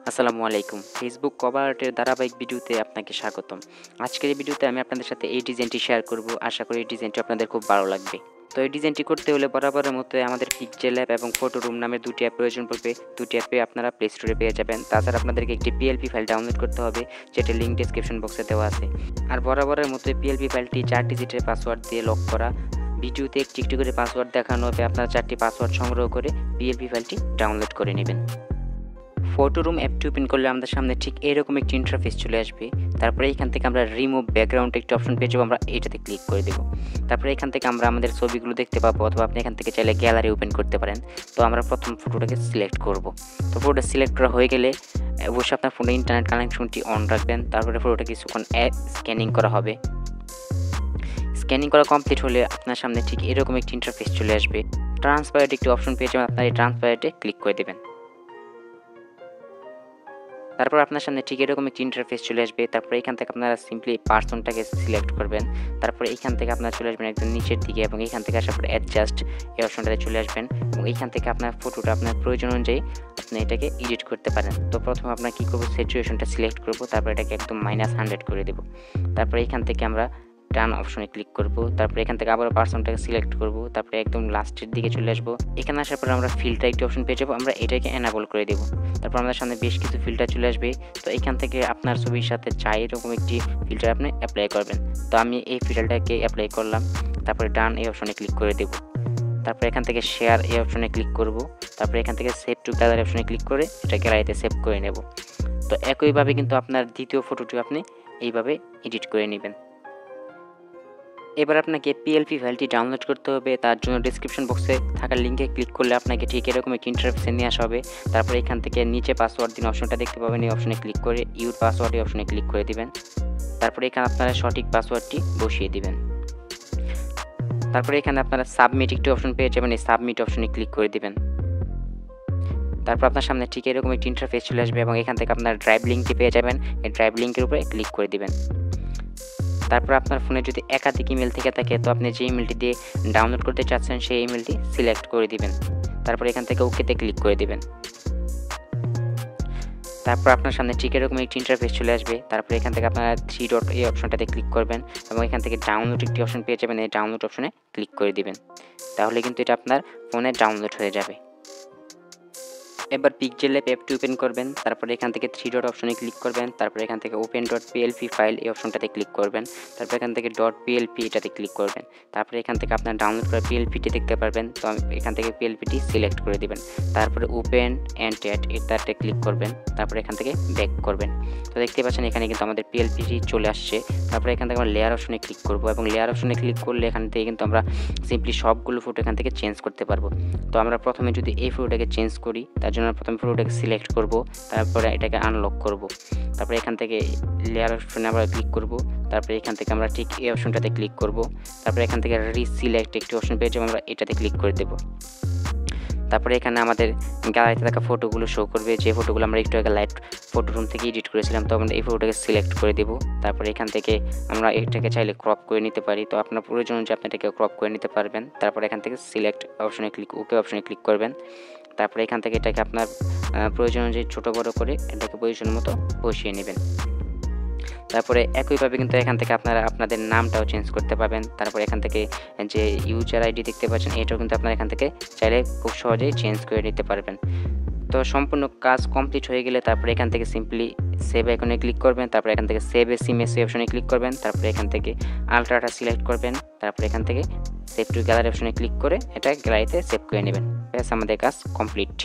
আসসালামু আলাইকুম। Facebook cover আর্টের ধারাবাহিক ভিডিওতে আপনাকে স্বাগতম। আজকের এই ভিডিওতে আমি আপনাদের সাথে এই ডিজাইনটি শেয়ার করব। আশা করি এই ডিজাইনটি আপনাদের খুব ভালো লাগবে। তো এই ডিজাইনটি করতে হলে বরাবরের মতো আমাদের পিক্সেল অ্যাপ এবং ফটো রুম নামের দুটি অ্যাপ প্রয়োজন পড়বে। দুটি অ্যাপে আপনারা প্লে স্টোরে পেয়ে যাবেন। তাছাড়া আপনাদেরকে একটি পিএলপি ফাইল ডাউনলোড করতে হবে, যেটা লিঙ্ক ডেসক্রিপশন বক্সে দেওয়া আছে। আর বরাবরের মতো পিএলপি ফাইলটি 4 ডিজিটের পাসওয়ার্ড দিয়ে লক করা। ভিডিওতে একটি একটি করে পাসওয়ার্ড দেখানো হবে। আপনারা 4টি পাসওয়ার্ড সংগ্রহ করে পিএলপি ফাইলটি ডাউনলোড করে নেবেন। ফটো রুম অ্যাপটি ওপেন করলে আমাদের সামনে ঠিক এরকম একটি ইন্টারফেস চলে আসবে। তারপরে এখান থেকে আমরা রিমুভ ব্যাকগ্রাউন্ড একটি অপশন পেয়ে যাবো, আমরা এটাতে ক্লিক করে দেবো। তারপরে এখান থেকে আমরা আমাদের ছবিগুলো দেখতে পাবো, অথবা আপনি এখান থেকে চাইলে গ্যালারি ওপেন করতে পারেন। তো আমরা প্রথম ফটোটাকে সিলেক্ট করব। তো ফটোটা সিলেক্ট করা হয়ে গেলে অবশ্যই আপনার ফোনে ইন্টারনেট কানেকশনটি অন রাখবেন। তারপরে ফটোটা কিছুক্ষণ স্ক্যানিং করা হবে। স্ক্যানিং করা কমপ্লিট হলে আপনার সামনে ঠিক এরকম একটি ইন্টারফেস চলে আসবে। ট্রান্সপারেন্ট একটি অপশন পেয়ে যাবেন, আপনার এই ট্রান্সপারেন্টে ক্লিক করে দেবেন। তারপর আপনার সামনে ঠিক এরকম একটি ইন্টারফেস চলে আসবে। তারপরে এখান থেকে আপনারা সিম্পলি পার্সনটাকে সিলেক্ট করবেন। তারপরে এখান থেকে আপনারা চলে আসবেন একদম নিচের দিকে, এবং এখান থেকে আসার পরে অ্যাডজাস্ট এই অপশনটাতে চলে আসবেন, এবং এইখান থেকে আপনার ফটোটা আপনার প্রয়োজন অনুযায়ী আপনি এটাকে এডিট করতে পারেন। তো প্রথমে আপনার কী করবো, স্যাচুরেশনটা সিলেক্ট করব, তারপর এটাকে একদম -100 করে দেবো। তারপরে এখান থেকে আমরা টার্ন অপশনে ক্লিক করব। তারপরে এখান থেকে আবার পার্সনটাকে সিলেক্ট করব। তারপরে একদম লাস্টের দিকে চলে আসবো। এখানে আসার পর আমরা ফিল্টার একটি অপশন পেয়ে যাবো, আমরা এটাকে এনাবল করে দেবো। তারপর আমাদের সামনে বেশ কিছু ফিল্টার চলে আসবে। তো এখান থেকে আপনার ছবির সাথে চাই এরকম একটি ফিল্টার আপনি অ্যাপ্লাই করবেন। তো আমি এই ফিল্টারটাকে অ্যাপ্লাই করলাম। তারপরে ডান এই অপশনে ক্লিক করে দেব। তারপর এখান থেকে শেয়ার এই অপশনে ক্লিক করব। তারপরে এখান থেকে সেভ টু গ্যালারি অপশনে ক্লিক করে এটা গ্যালারিতে সেভ করে নেব। তো একইভাবে কিন্তু আপনার দ্বিতীয় ফটোটি আপনি এইভাবে এডিট করে নেবেন। এবার আপনাকে পিএলপি ফাইলটি ডাউনলোড করতে হবে। তার জন্য ডেসক্রিপশন বক্সে থাকা লিঙ্কে ক্লিক করলে আপনাকে ঠিক এরকম একটি ইন্টারফেসে নিয়ে আসা হবে। তারপরে এখান থেকে নিচে পাসওয়ার্ড দিন অপশনটা দেখতে পাবেন, এই অপশনে ক্লিক করে ইউর পাসওয়ার্ড এই অপশনে ক্লিক করে দিবেন। তারপরে এখানে আপনারা সঠিক পাসওয়ার্ডটি বসিয়ে দিবেন। তারপরে এখানে আপনারা সাবমিট একটি অপশন পেয়ে যাবেন, এই সাবমিট অপশনে ক্লিক করে দিবেন। তারপর আপনার সামনে ঠিক এরকম একটি ইন্টারফেস চলে আসবে, এবং এখান থেকে আপনার ড্রাইভ লিঙ্কটি পেয়ে যাবেন। এই ড্রাইভ লিঙ্কের উপরে ক্লিক করে দিবেন। তারপর আপনার ফোনে যদি একাধিক ইমেল থেকে থাকে, তো আপনি যে ইমেলটি দিয়ে ডাউনলোড করতে চাচ্ছেন সেই ইমেলটি সিলেক্ট করে দিবেন। তারপর এখান থেকে ওকেতে ক্লিক করে দিবেন। তারপর আপনার সামনে ঠিক এরকম একটি ইন্টারফেস চলে আসবে। তারপর এখান থেকে আপনারা 3 ডট এই অপশনটাতে ক্লিক করবেন, এবং এখান থেকে ডাউনলোড একটি অপশন পেয়ে যাবেন, এই ডাউনলোড অপশনে ক্লিক করে দিবেন। তাহলে কিন্তু এটা আপনার ফোনে ডাউনলোড হয়ে যাবে। এবার পিক্সেলল্যাব অ্যাপটি ওপেন করবেন। তারপরে এখান থেকে 3 ডট অপশনে ক্লিক করবেন। তারপরে এখান থেকে ওপেন .plp ফাইল এই অপশনটাতে ক্লিক করবেন। তারপর এখান থেকে .plp এটাতে ক্লিক করবেন। তারপরে এখান থেকে আপনার ডাউনলোড করা পিএলপিটি দেখতে পারবেন। তো আমি এখান থেকে পিএলপিটি সিলেক্ট করে দিবেন। তারপরে ওপেন অ্যান্ড অ্যাড এটাতে ক্লিক করবেন। তারপরে এখান থেকে ব্যাক করবেন। তো দেখতে পাচ্ছেন এখানে কিন্তু আমাদের পিএলপিটি চলে আসছে। তারপরে এখান থেকে আমরা লেয়ার অপশনে ক্লিক করব, এবং লেয়ার অপশনে ক্লিক করলে এখান থেকে কিন্তু আমরা সিম্পলি সবগুলো ফটো এখান থেকে চেঞ্জ করতে পারবো। তো আমরা প্রথমে যদি এই ফটোটাকে চেঞ্জ করি, তার জন্য প্রথমে ফটোটাকে সিলেক্ট করব, তারপরে এটাকে আনলক করব। তারপরে এখান থেকে লেয়ার অপশনে আমরা ক্লিক করব। তারপরে এখান থেকে আমরা ঠিক এই অপশনটাতে ক্লিক করব। তারপরে এখান থেকে রিসিলেক্ট একটি অপশন পেয়ে যাবো, আমরা এটাতে ক্লিক করে দেব। তারপরে এখানে আমাদের গ্যালারিতে থাকা ফটোগুলো শো করবে, যে ফটোগুলো আমরা একটু আগে লাইভ ফটো রুম থেকে এডিট করেছিলাম। তো আমরা এই ফটোটাকে সিলেক্ট করে দেব। তারপরে এখান থেকে আমরা এটাকে চাইলে ক্রপ করে নিতে পারি। তো আপনার প্রয়োজন অনুযায়ী আপনি এটাকে ক্রপ করে নিতে পারবেন। তারপরে এখান থেকে সিলেক্ট অপশনে ক্লিক, ওকে অপশনে ক্লিক করবেন। তারপরে এখান থেকে এটাকে আপনার প্রয়োজন অনুযায়ী ছোটো বড়ো করে এটাকে পজিশন মতো বসিয়ে নেবেন। তারপরে একইভাবে কিন্তু এখান থেকে আপনারা আপনাদের নামটাও চেঞ্জ করতে পারবেন। তারপরে এখান থেকে যে ইউজার আইডি দেখতে পাচ্ছেন, এটাও কিন্তু আপনারা এখান থেকে চাইলে খুব সহজেই চেঞ্জ করে নিতে পারবেন। তো সম্পূর্ণ কাজ কমপ্লিট হয়ে গেলে তারপরে এখান থেকে সিম্পলি সেভ আইকনে ক্লিক করবেন। তারপরে এখান থেকে সেভ এস ইমেজ অপশনে ক্লিক করবেন। তারপরে এখান থেকে আলট্রাটা সিলেক্ট করবেন। তারপরে এখান থেকে সেভ টু গ্যালারি অপশনে ক্লিক করে এটা গ্যালারিতে সেভ করে নেবেন। ব্যাস, আমাদের কাজ কমপ্লিট।